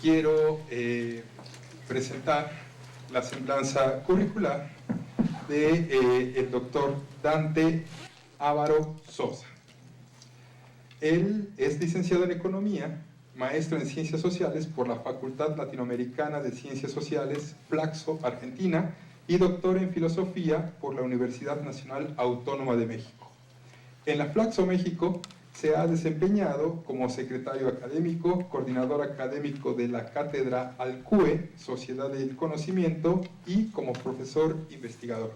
quiero presentar la semblanza curricular de el doctor Dante Ávaro Sosa. Él es licenciado en Economía, maestro en Ciencias Sociales por la Facultad Latinoamericana de Ciencias Sociales, Flaxo, Argentina, y doctor en Filosofía por la Universidad Nacional Autónoma de México. En la Flaxo, México, se ha desempeñado como secretario académico, coordinador académico de la Cátedra Alcue, Sociedad del Conocimiento, y como profesor investigador.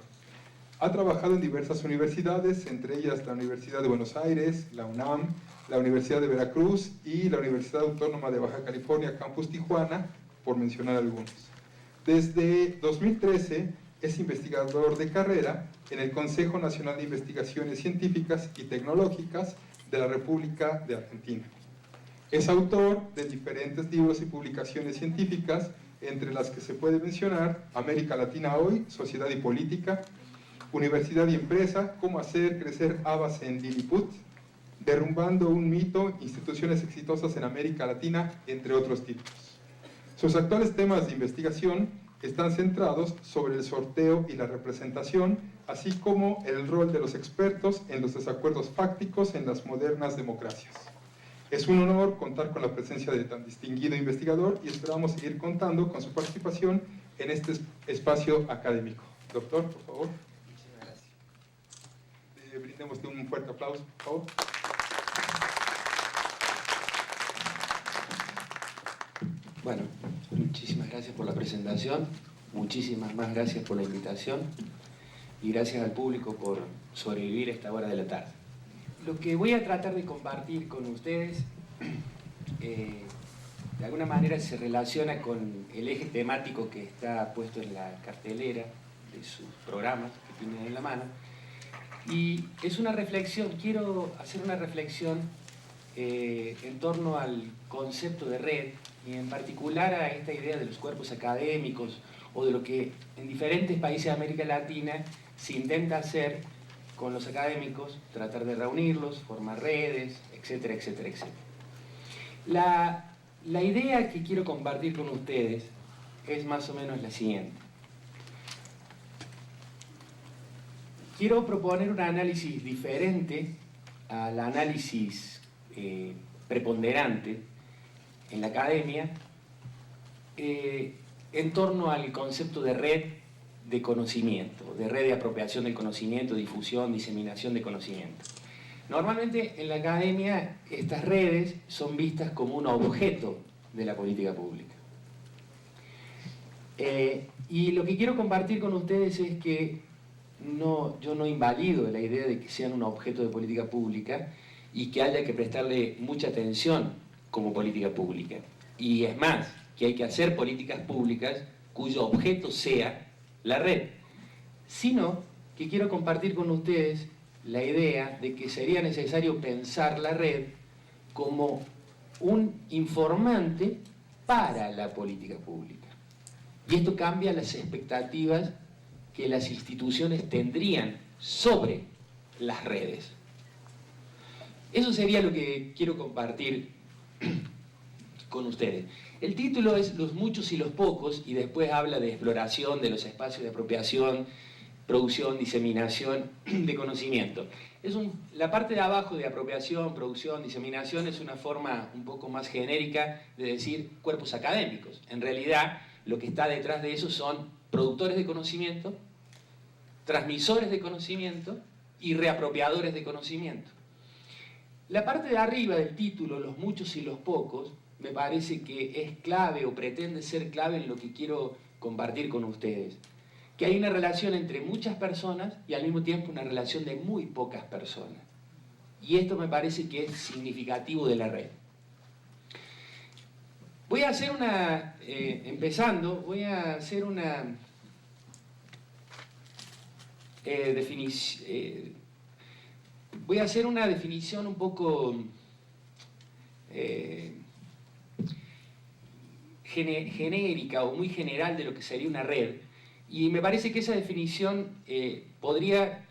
Ha trabajado en diversas universidades, entre ellas la Universidad de Buenos Aires, la UNAM, la Universidad de Veracruz y la Universidad Autónoma de Baja California, Campus Tijuana, por mencionar algunos. Desde 2013 es investigador de carrera en el Consejo Nacional de Investigaciones Científicas y Tecnológicas de la República de Argentina. Es autor de diferentes libros y publicaciones científicas, entre las que se puede mencionar América Latina Hoy, Sociedad y Política, Universidad y Empresa, Cómo hacer crecer habas en Lilliput, Derrumbando un mito, Instituciones exitosas en América Latina, entre otros títulos. Sus actuales temas de investigación están centrados sobre el sorteo y la representación, así como el rol de los expertos en los desacuerdos fácticos en las modernas democracias. Es un honor contar con la presencia de tan distinguido investigador y esperamos seguir contando con su participación en este espacio académico. Doctor, por favor. Muchas gracias. Brindémosle un fuerte aplauso, por favor. Bueno, muchísimas gracias por la presentación, muchísimas más gracias por la invitación y gracias al público por sobrevivir a esta hora de la tarde. Lo que voy a tratar de compartir con ustedes de alguna manera se relaciona con el eje temático que está puesto en la cartelera de sus programas que tienen en la mano, y es una reflexión, quiero hacer una reflexión en torno al concepto de red y en particular a esta idea de los cuerpos académicos o de lo que en diferentes países de América Latina se intenta hacer con los académicos, tratar de reunirlos, formar redes, etcétera, etcétera, etcétera. La idea que quiero compartir con ustedes es más o menos la siguiente. Quiero proponer un análisis diferente al análisis preponderante en la academia en torno al concepto de red de conocimiento, de red de apropiación del conocimiento, difusión, diseminación de conocimiento. Normalmente en la academia estas redes son vistas como un objeto de la política pública. Y lo que quiero compartir con ustedes es que yo no invalido la idea de que sean un objeto de política pública y que haya que prestarle mucha atención como política pública. Y es más, que hay que hacer políticas públicas cuyo objeto sea la red, sino que quiero compartir con ustedes la idea de que sería necesario pensar la red como un informante para la política pública. Y esto cambia las expectativas que las instituciones tendrían sobre las redes. Eso sería lo que quiero compartir con ustedes. El título es Los muchos y los pocos, y después habla de exploración de los espacios de apropiación, producción, diseminación de conocimiento. La parte de abajo de apropiación, producción, diseminación es una forma un poco más genérica de decir cuerpos académicos. En realidad, lo que está detrás de eso son productores de conocimiento, transmisores de conocimiento y reapropiadores de conocimiento. La parte de arriba del título, los muchos y los pocos, me parece que es clave o pretende ser clave en lo que quiero compartir con ustedes. Que hay una relación entre muchas personas y al mismo tiempo una relación de muy pocas personas. Y esto me parece que es significativo de la red. Voy a hacer una definición un poco genérica o muy general de lo que sería una red, y me parece que esa definición podría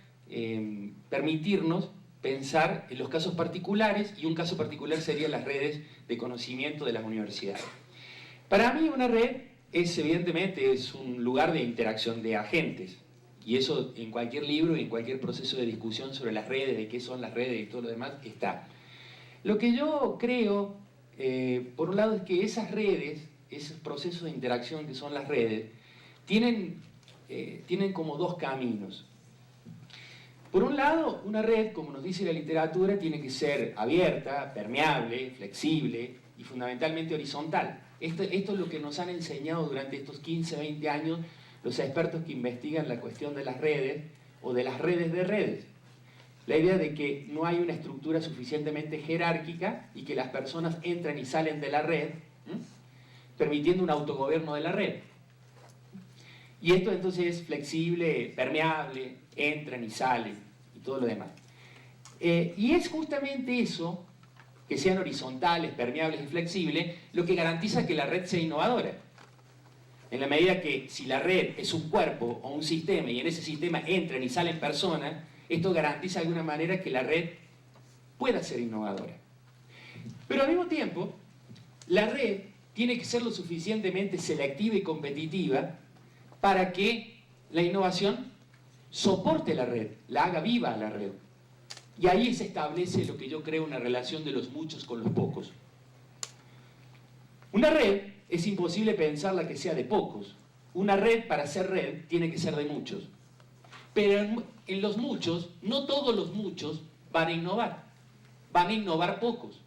permitirnos pensar en los casos particulares, y un caso particular serían las redes de conocimiento de las universidades. Para mí una red evidentemente es un lugar de interacción de agentes. Y eso en cualquier libro y en cualquier proceso de discusión sobre las redes, de qué son las redes y todo lo demás, está. Lo que yo creo, por un lado, es que esas redes, esos procesos de interacción que son las redes, tienen como dos caminos. Por un lado, una red, como nos dice la literatura, tiene que ser abierta, permeable, flexible y fundamentalmente horizontal. Esto es lo que nos han enseñado durante estos 15, 20 años los expertos que investigan la cuestión de las redes o de las redes de redes. La idea de que no hay una estructura suficientemente jerárquica y que las personas entran y salen de la red, permitiendo un autogobierno de la red. Y esto entonces es flexible, permeable, entran y salen y todo lo demás. Y es justamente eso, que sean horizontales, permeables y flexibles, lo que garantiza que la red sea innovadora. En la medida que si la red es un cuerpo o un sistema y en ese sistema entran y salen personas, esto garantiza de alguna manera que la red pueda ser innovadora. Pero al mismo tiempo, la red tiene que ser lo suficientemente selectiva y competitiva para que la innovación soporte la red, la haga viva a la red. Y ahí se establece lo que yo creo una relación de los muchos con los pocos. Una red es imposible pensarla que sea de pocos. Una red, para ser red, tiene que ser de muchos. Pero en los muchos, no todos los muchos van a innovar pocos.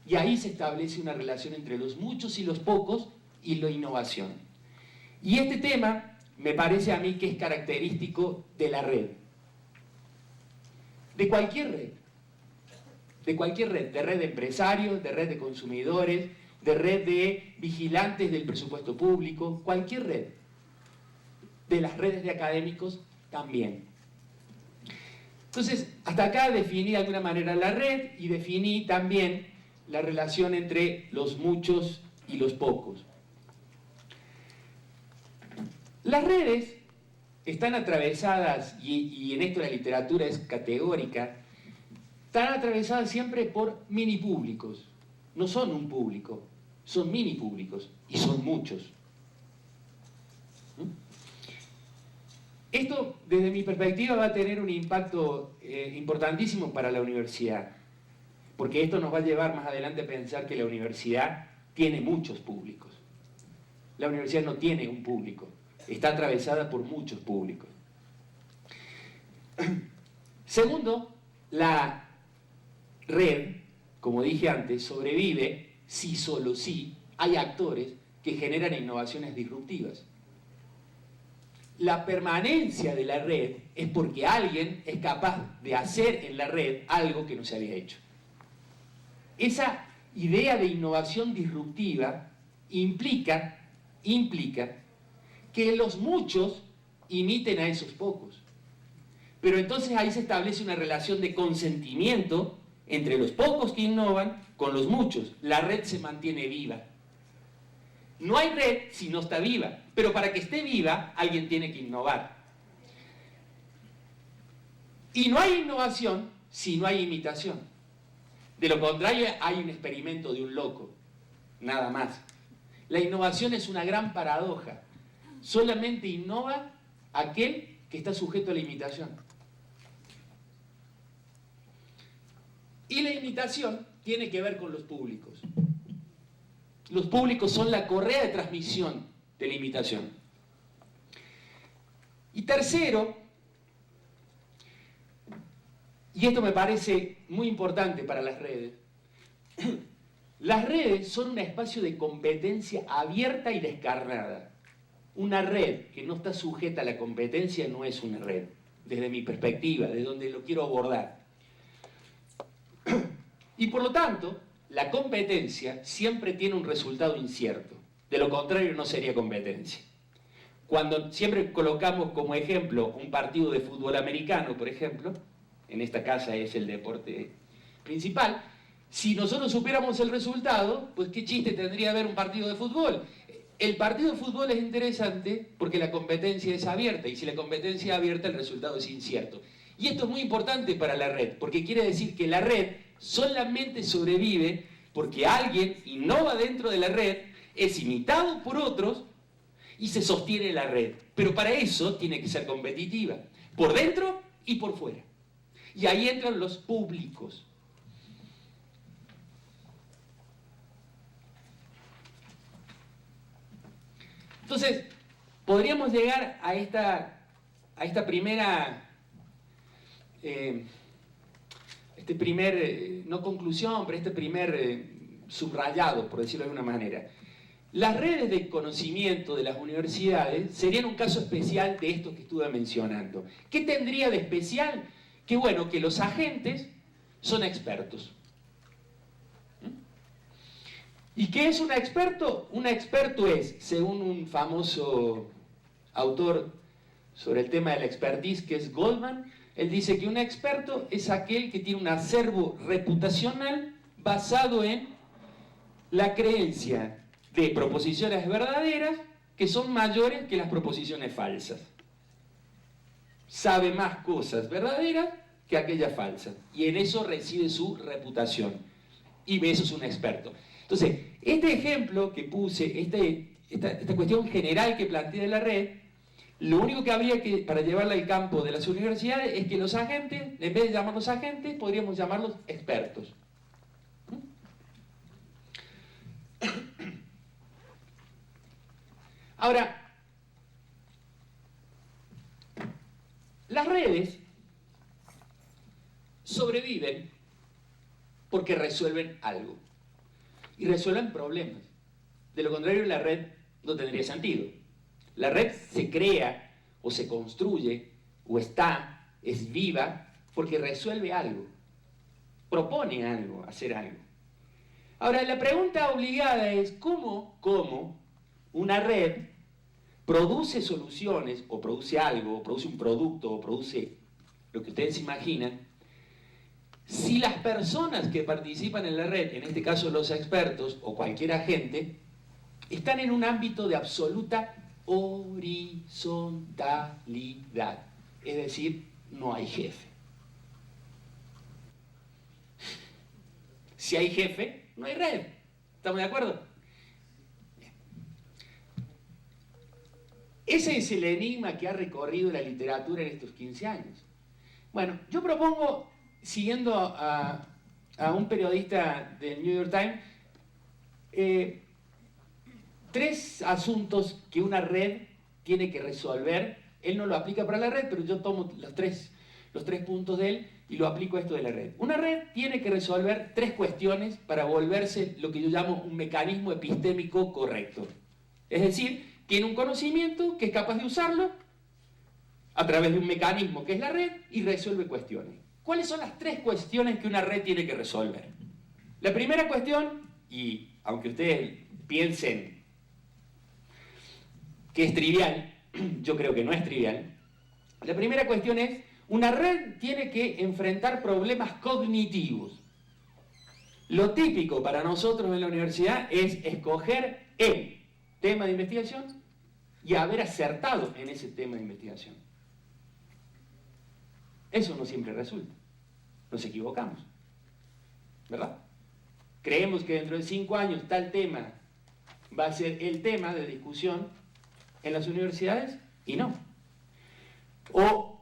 Y ahí se establece una relación entre los muchos y los pocos y la innovación. Y este tema me parece a mí que es característico de la red. De cualquier red. De cualquier red. De red de empresarios, de red de consumidores, de red de vigilantes del presupuesto público, cualquier red. De las redes de académicos también. Entonces, hasta acá definí de alguna manera la red y definí también la relación entre los muchos y los pocos. Las redes están atravesadas, y en esto la literatura es categórica, están atravesadas siempre por mini públicos. No son un público, son mini públicos y son muchos. Esto, desde mi perspectiva, va a tener un impacto importantísimo para la universidad, porque esto nos va a llevar más adelante a pensar que la universidad tiene muchos públicos. La universidad no tiene un público, está atravesada por muchos públicos. Segundo, la red, como dije antes, sobrevive si solo si hay actores que generan innovaciones disruptivas. La permanencia de la red es porque alguien es capaz de hacer en la red algo que no se había hecho. Esa idea de innovación disruptiva implica que los muchos imiten a esos pocos. Pero entonces ahí se establece una relación de consentimiento entre los pocos que innovan con los muchos. La red se mantiene viva. No hay red si no está viva, pero para que esté viva alguien tiene que innovar. Y no hay innovación si no hay imitación. De lo contrario hay un experimento de un loco, nada más. La innovación es una gran paradoja. Solamente innova aquel que está sujeto a la imitación. Y la imitación tiene que ver con los públicos. Los públicos son la correa de transmisión de la imitación. Y tercero, y esto me parece muy importante para las redes son un espacio de competencia abierta y descarnada. Una red que no está sujeta a la competencia no es una red, desde mi perspectiva, de donde lo quiero abordar. Y por lo tanto, la competencia siempre tiene un resultado incierto. De lo contrario, no sería competencia. Cuando siempre colocamos como ejemplo un partido de fútbol americano, por ejemplo, en esta casa es el deporte principal, si nosotros supiéramos el resultado, pues qué chiste tendría ver un partido de fútbol. El partido de fútbol es interesante porque la competencia es abierta, y si la competencia es abierta, el resultado es incierto. Y esto es muy importante para la red, porque quiere decir que la red solamente sobrevive porque alguien innova dentro de la red es imitado por otros y se sostiene la red. Pero para eso tiene que ser competitiva, por dentro y por fuera. Y ahí entran los públicos. Entonces, podríamos llegar a esta primera, no conclusión, pero este primer subrayado, por decirlo de alguna manera. Las redes de conocimiento de las universidades serían un caso especial de esto que estuve mencionando. ¿Qué tendría de especial? Que bueno, que los agentes son expertos. ¿Y qué es un experto? Un experto es, según un famoso autor sobre el tema de la expertise, que es Goldman, él dice que un experto es aquel que tiene un acervo reputacional basado en la creencia de proposiciones verdaderas que son mayores que las proposiciones falsas. Sabe más cosas verdaderas que aquellas falsas. Y en eso reside su reputación. Y eso es un experto. Entonces, este ejemplo que puse, esta cuestión general que planteé de la red, lo único que habría que, para llevarla al campo de las universidades, es que los agentes, en vez de llamarlos agentes, podríamos llamarlos expertos. Ahora, las redes sobreviven porque resuelven algo. Y resuelven problemas. De lo contrario, la red no tendría sentido. La red se crea, o se construye, o es viva, porque resuelve algo. Propone algo, hacer algo. Ahora, la pregunta obligada es, ¿cómo una red produce soluciones, o produce algo, o produce un producto, o produce lo que ustedes imaginan, si las personas que participan en la red, en este caso los expertos o cualquier agente, están en un ámbito de absoluta horizontalidad? Es decir, no hay jefe. Si hay jefe, no hay red. ¿Estamos de acuerdo? Ese es el enigma que ha recorrido la literatura en estos 15 años. Bueno, yo propongo, siguiendo a un periodista del New York Times, 3 asuntos que una red tiene que resolver. Él no lo aplica para la red, pero yo tomo los tres puntos de él y lo aplico a esto de la red. Una red tiene que resolver 3 cuestiones para volverse lo que yo llamo un mecanismo epistémico correcto. Es decir, tiene un conocimiento que es capaz de usarlo a través de un mecanismo que es la red y resuelve cuestiones. ¿Cuáles son las 3 cuestiones que una red tiene que resolver? La primera cuestión, y aunque ustedes piensen que es trivial, yo creo que no es trivial, la primera cuestión es, una red tiene que enfrentar problemas cognitivos. Lo típico para nosotros en la universidad es escoger el tema de investigación y haber acertado en ese tema de investigación. Eso no siempre resulta. Nos equivocamos. ¿Verdad? Creemos que dentro de 5 años tal tema va a ser el tema de discusión en las universidades y no. O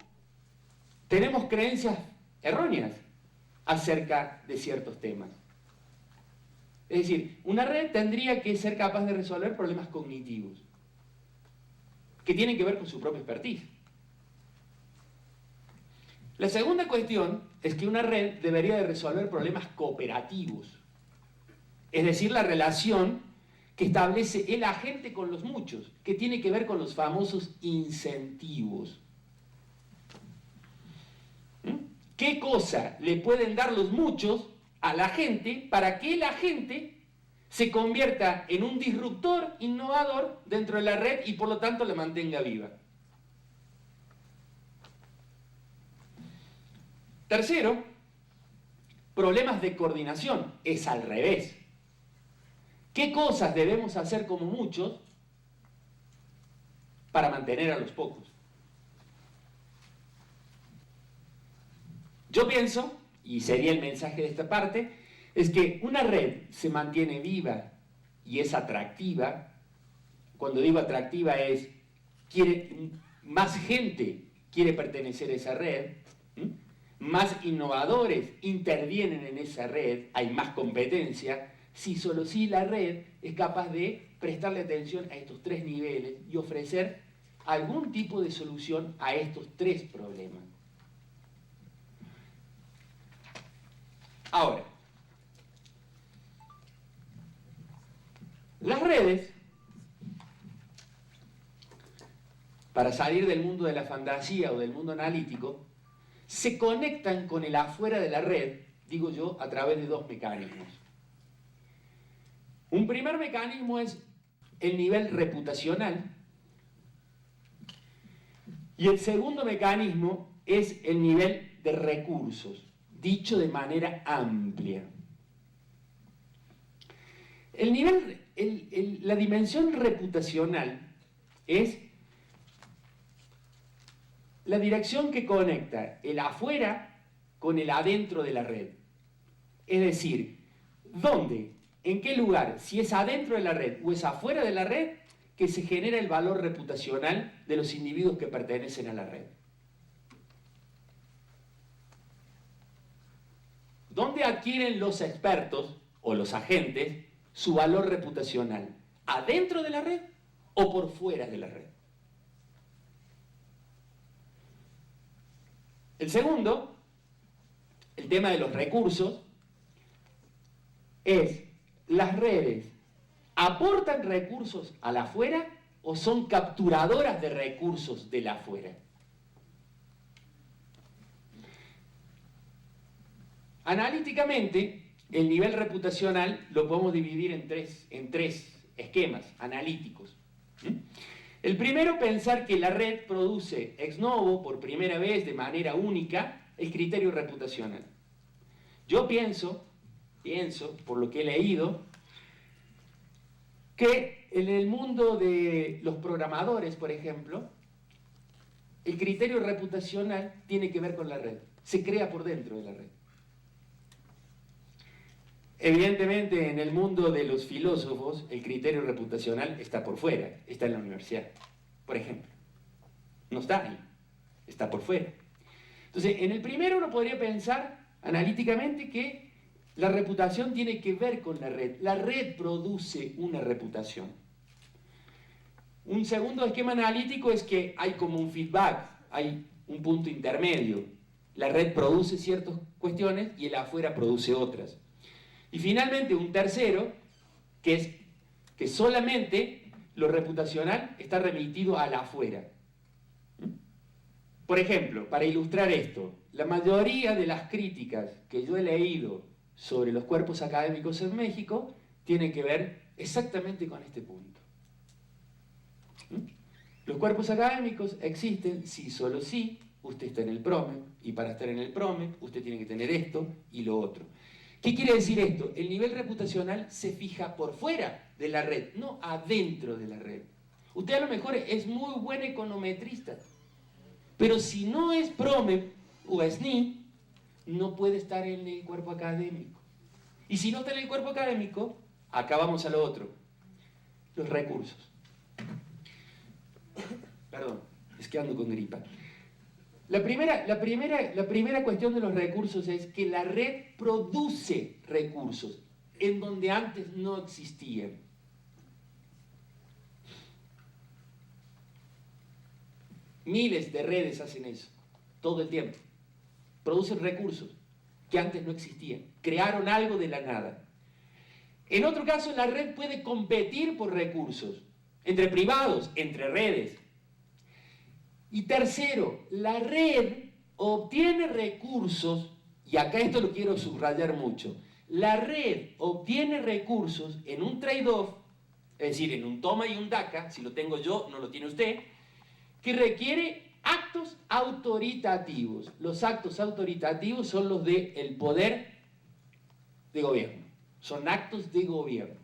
tenemos creencias erróneas acerca de ciertos temas. Es decir, una red tendría que ser capaz de resolver problemas cognitivos que tienen que ver con su propia expertise. La segunda cuestión es que una red debería de resolver problemas cooperativos, es decir, la relación que establece el agente con los muchos, que tiene que ver con los famosos incentivos. ¿Qué cosa le pueden dar los muchos a la gente para que el agente se convierta en un disruptor innovador dentro de la red y por lo tanto la mantenga viva? Tercero, problemas de coordinación. Es al revés. ¿Qué cosas debemos hacer como muchos para mantener a los pocos? Yo pienso, y sería el mensaje de esta parte, es que una red se mantiene viva y es atractiva. Cuando digo atractiva es, más gente quiere pertenecer a esa red, más innovadores intervienen en esa red, hay más competencia, si solo si la red es capaz de prestarle atención a estos tres niveles y ofrecer algún tipo de solución a estos tres problemas. Ahora, las redes, para salir del mundo de la fantasía o del mundo analítico, se conectan con el afuera de la red, digo yo, a través de dos mecanismos. Un primer mecanismo es el nivel reputacional y el segundo mecanismo es el nivel de recursos, dicho de manera amplia. La dimensión reputacional es la dirección que conecta el afuera con el adentro de la red. Es decir, ¿dónde? ¿En qué lugar? Si es adentro de la red o es afuera de la red, que se genera el valor reputacional de los individuos que pertenecen a la red. ¿Dónde adquieren los expertos o los agentes su valor reputacional? ¿Adentro de la red o por fuera de la red? El segundo, el tema de los recursos, es: ¿las redes aportan recursos al afuera o son capturadoras de recursos del afuera? Analíticamente, el nivel reputacional lo podemos dividir en tres esquemas analíticos. El primero, pensar que la red produce ex novo, por primera vez, de manera única, el criterio reputacional. Yo pienso, por lo que he leído, que en el mundo de los programadores, por ejemplo, el criterio reputacional tiene que ver con la red, se crea por dentro de la red. Evidentemente, en el mundo de los filósofos, el criterio reputacional está por fuera, está en la universidad, por ejemplo. No está ahí, está por fuera. Entonces, en el primero uno podría pensar analíticamente que la reputación tiene que ver con la red. La red produce una reputación. Un segundo esquema analítico es que hay como un feedback, hay un punto intermedio. La red produce ciertas cuestiones y el afuera produce otras. Y finalmente un tercero, que es que solamente lo reputacional está remitido al afuera. Por ejemplo, para ilustrar esto, la mayoría de las críticas que yo he leído sobre los cuerpos académicos en México tienen que ver exactamente con este punto. Los cuerpos académicos existen si solo si usted está en el PROMEP, y para estar en el PROMEP usted tiene que tener esto y lo otro. ¿Qué quiere decir esto? El nivel reputacional se fija por fuera de la red, no adentro de la red. Usted a lo mejor es muy buen econometrista, pero si no es PROMEP o SNI, no puede estar en el cuerpo académico. Y si no está en el cuerpo académico, acá vamos a lo otro, los recursos. Perdón, es que ando con gripa. La primera cuestión de los recursos es que la red produce recursos en donde antes no existían. Miles de redes hacen eso, todo el tiempo. Producen recursos que antes no existían. Crearon algo de la nada. En otro caso, la red puede competir por recursos, entre privados, entre redes. Y tercero, la red obtiene recursos, y acá esto lo quiero subrayar mucho, la red obtiene recursos en un trade-off, es decir, en un toma y un daca, si lo tengo yo, no lo tiene usted, que requiere actos autoritativos. Los actos autoritativos son los del poder de gobierno, son actos de gobierno.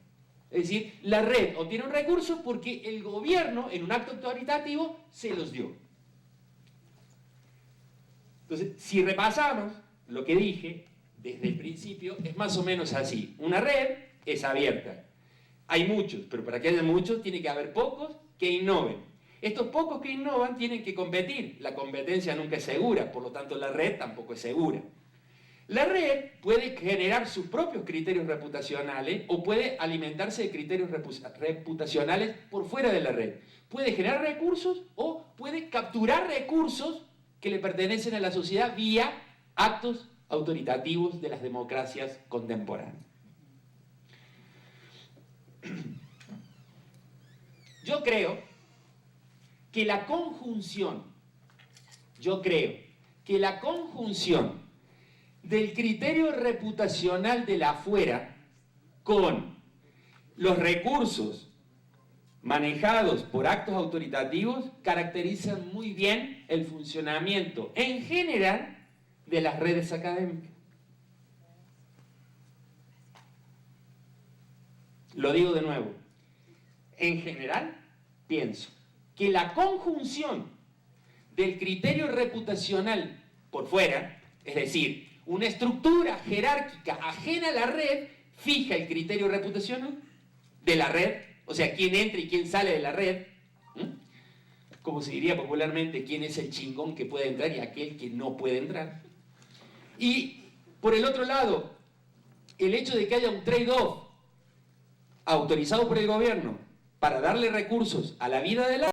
Es decir, la red obtiene un recurso porque el gobierno, en un acto autoritativo, se los dio. Entonces, si repasamos lo que dije desde el principio, es más o menos así. Una red es abierta. Hay muchos, pero para que haya muchos tiene que haber pocos que innoven. Estos pocos que innovan tienen que competir. La competencia nunca es segura, por lo tanto la red tampoco es segura. La red puede generar sus propios criterios reputacionales o puede alimentarse de criterios reputacionales por fuera de la red. Puede generar recursos o puede capturar recursos que le pertenecen a la sociedad vía actos autoritativos de las democracias contemporáneas. Yo creo que la conjunción del criterio reputacional de la afuera con los recursos manejados por actos autoritativos caracterizan muy bien el funcionamiento en general de las redes académicas. Lo digo de nuevo. En general, pienso que la conjunción del criterio reputacional por fuera, es decir, una estructura jerárquica ajena a la red, fija el criterio reputacional de la red, o sea, quién entra y quién sale de la red, como se diría popularmente, quién es el chingón que puede entrar y aquel que no puede entrar. Y, por el otro lado, el hecho de que haya un trade-off autorizado por el gobierno para darle recursos a la vida de la